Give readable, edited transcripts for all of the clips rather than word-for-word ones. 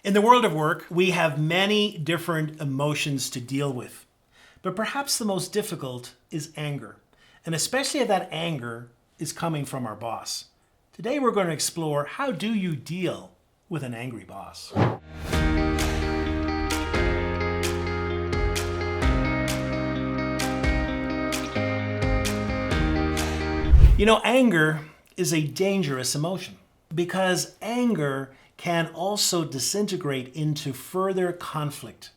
In the world of work, we have many different emotions to deal with. But perhaps the most difficult is anger. And especially if that anger is coming from our boss. Today we're going to explore, how do you deal with an angry boss? You know, anger is a dangerous emotion because anger can also disintegrate into further conflict.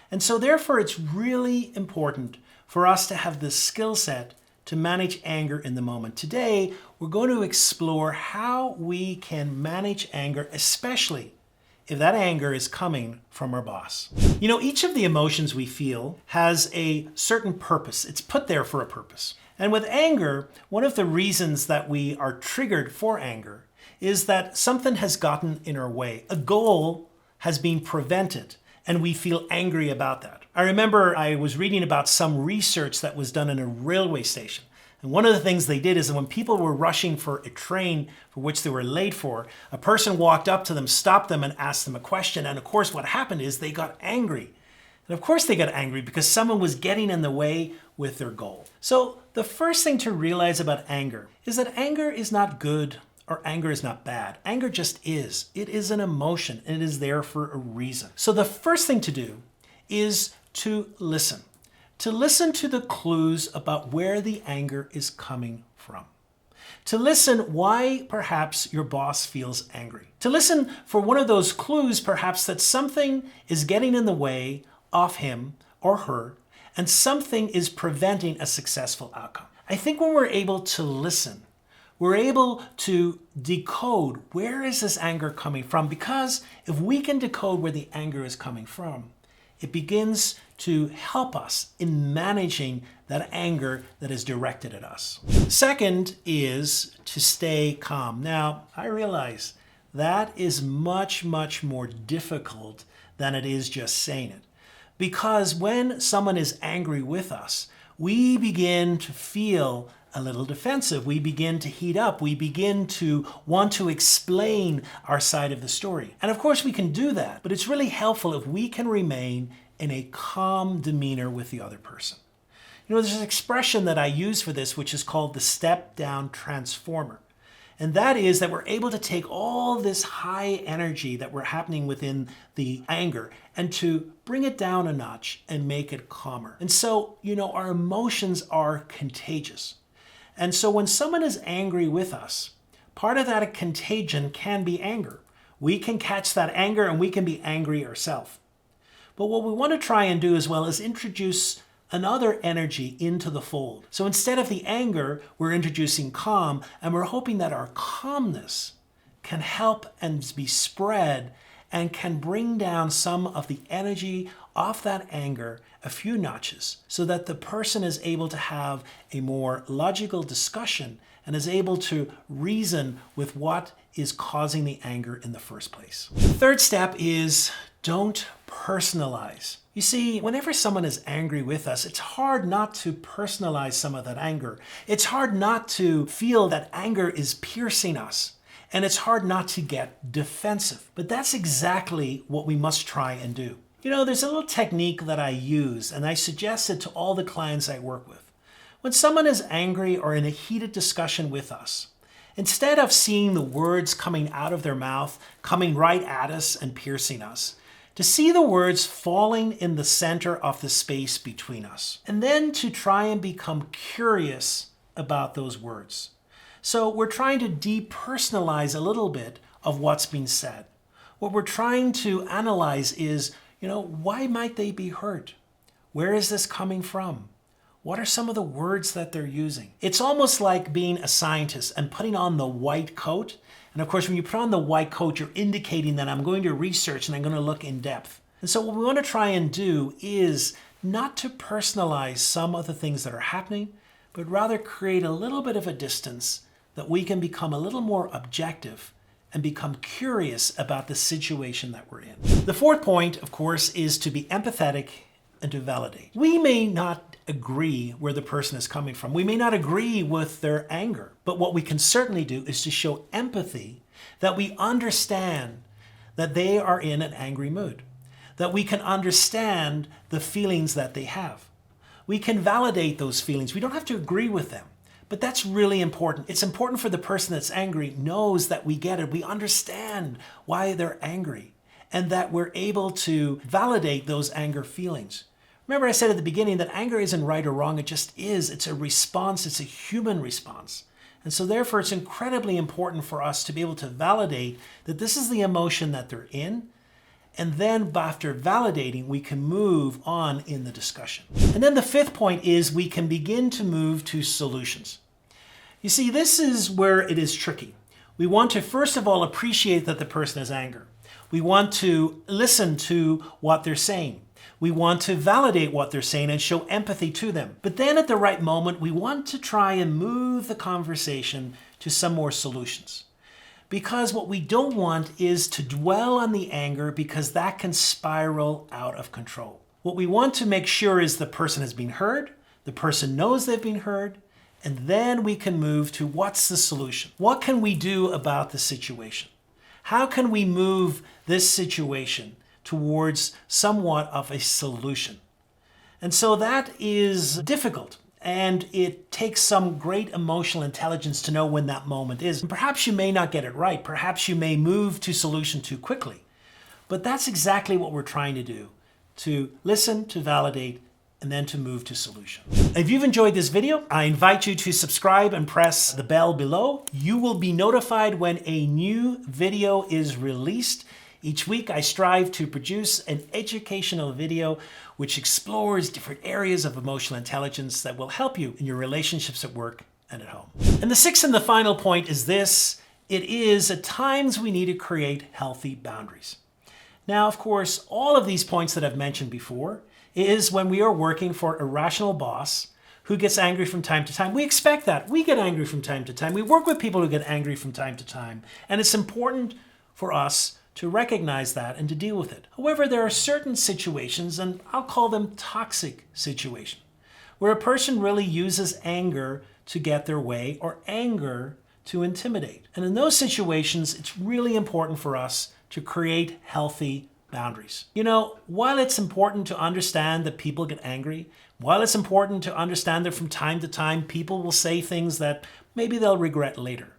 And so therefore it's really important for us to have the skill set to manage anger in the moment. Today, we're going to explore how we can manage anger, especially if that anger is coming from our boss. You know, each of the emotions we feel has a certain purpose. It's put there for a purpose. And with anger, one of the reasons that we are triggered for anger is that something has gotten in our way. A goal has been prevented, and we feel angry about that. I remember I was reading about some research that was done in a railway station. And one of the things they did is that when people were rushing for a train for which they were late for, a person walked up to them, stopped them, and asked them a question. And of course, what happened is they got angry. And of course they got angry because someone was getting in the way with their goal. So the first thing to realize about anger is that anger is not good or anger is not bad. Anger just is. It is an emotion and it is there for a reason. So the first thing to do is to listen. To listen to the clues about where the anger is coming from. To listen why perhaps your boss feels angry. To listen for one of those clues perhaps that something is getting in the way of him or her and something is preventing a successful outcome. I think when we're able to listen, we're able to decode where is this anger coming from, because if we can decode where the anger is coming from, it begins to help us in managing that anger that is directed at us. Second is to stay calm. Now, I realize that is much, much more difficult than it is just saying it. Because when someone is angry with us, we begin to feel a little defensive. We begin to heat up. We begin to want to explain our side of the story. And of course we can do that, but it's really helpful if we can remain in a calm demeanor with the other person. You know, there's an expression that I use for this, which is called the step-down transformer. And that is that we're able to take all this high energy that we're happening within the anger and to bring it down a notch and make it calmer. And so, you know, our emotions are contagious. And so when someone is angry with us, part of that contagion can be anger. We can catch that anger and we can be angry ourselves. But what we want to try and do as well is introduce another energy into the fold. So instead of the anger, we're introducing calm, and we're hoping that our calmness can help and be spread and can bring down some of the energy off that anger a few notches so that the person is able to have a more logical discussion and is able to reason with what is causing the anger in the first place. Third step is don't personalize. You see, whenever someone is angry with us, it's hard not to personalize some of that anger. It's hard not to feel that anger is piercing us. And it's hard not to get defensive. But that's exactly what we must try and do. You know, there's a little technique that I use, and I suggest it to all the clients I work with. When someone is angry or in a heated discussion with us, instead of seeing the words coming out of their mouth, coming right at us and piercing us, to see the words falling in the center of the space between us, and then to try and become curious about those words. So we're trying to depersonalize a little bit of what's being said. What we're trying to analyze is, you know, why might they be hurt? Where is this coming from? What are some of the words that they're using? It's almost like being a scientist and putting on the white coat. And of course, when you put on the white coat, you're indicating that I'm going to research and I'm going to look in depth. And so what we want to try and do is not to personalize some of the things that are happening, but rather create a little bit of a distance that we can become a little more objective and become curious about the situation that we're in. The fourth point, of course, is to be empathetic and to validate. We may not agree where the person is coming from. We may not agree with their anger, but what we can certainly do is to show empathy, that we understand that they are in an angry mood, that we can understand the feelings that they have. We can validate those feelings. We don't have to agree with them, but that's really important. It's important for the person that's angry knows that we get it. We understand why they're angry and that we're able to validate those anger feelings. Remember I said at the beginning that anger isn't right or wrong, it just is. It's a response, it's a human response. And so therefore it's incredibly important for us to be able to validate that this is the emotion that they're in. And then after validating, we can move on in the discussion. And then the fifth point is we can begin to move to solutions. You see, this is where it is tricky. We want to first of all appreciate that the person has anger. We want to listen to what they're saying. We want to validate what they're saying and show empathy to them. But then at the right moment, we want to try and move the conversation to some more solutions. Because what we don't want is to dwell on the anger because that can spiral out of control. What we want to make sure is the person has been heard, the person knows they've been heard, and then we can move to what's the solution? What can we do about the situation? How can we move this situation towards somewhat of a solution? And so that is difficult. And it takes some great emotional intelligence to know when that moment is. And perhaps you may not get it right. Perhaps you may move to solution too quickly. But that's exactly what we're trying to do, to listen, to validate, and then to move to solution. If you've enjoyed this video, I invite you to subscribe and press the bell below. You will be notified when a new video is released. Each week I strive to produce an educational video which explores different areas of emotional intelligence that will help you in your relationships at work and at home. And the sixth and the final point is this: it is at times we need to create healthy boundaries. Now, of course, all of these points that I've mentioned before is when we are working for a rational boss who gets angry from time to time. We expect that. We get angry from time to time. We work with people who get angry from time to time. And it's important for us to recognize that and to deal with it. However, there are certain situations, and I'll call them toxic situations, where a person really uses anger to get their way or anger to intimidate. And in those situations, it's really important for us to create healthy boundaries. You know, while it's important to understand that people get angry, while it's important to understand that from time to time people will say things that maybe they'll regret later,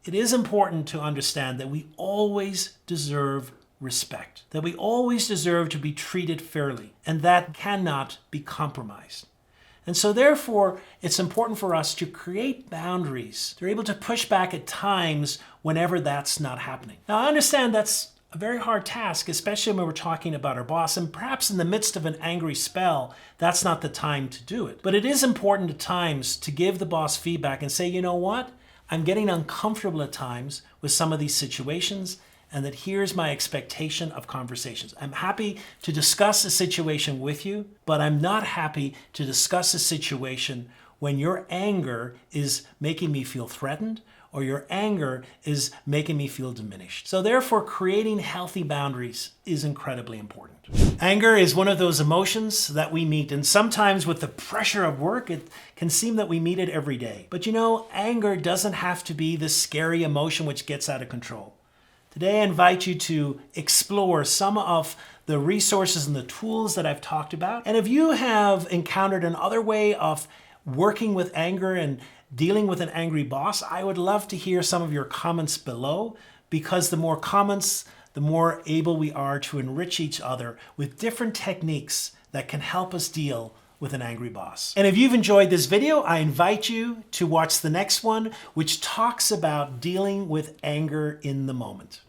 it is important to understand that we always deserve respect, that we always deserve to be treated fairly, and that cannot be compromised. And so therefore, it's important for us to create boundaries. They're able to push back at times whenever that's not happening. Now, I understand that's a very hard task, especially when we're talking about our boss, and perhaps in the midst of an angry spell, that's not the time to do it. But it is important at times to give the boss feedback and say, you know what? I'm getting uncomfortable at times with some of these situations, and that here's my expectation of conversations. I'm happy to discuss a situation with you, but I'm not happy to discuss a situation when your anger is making me feel threatened or your anger is making me feel diminished. So therefore, creating healthy boundaries is incredibly important. Anger is one of those emotions that we meet, and sometimes with the pressure of work, it can seem that we meet it every day. But you know, anger doesn't have to be this scary emotion which gets out of control. Today, I invite you to explore some of the resources and the tools that I've talked about. And if you have encountered another way of working with anger and dealing with an angry boss, I would love to hear some of your comments below, because the more comments, the more able we are to enrich each other with different techniques that can help us deal with an angry boss. And if you've enjoyed this video, I invite you to watch the next one, which talks about dealing with anger in the moment.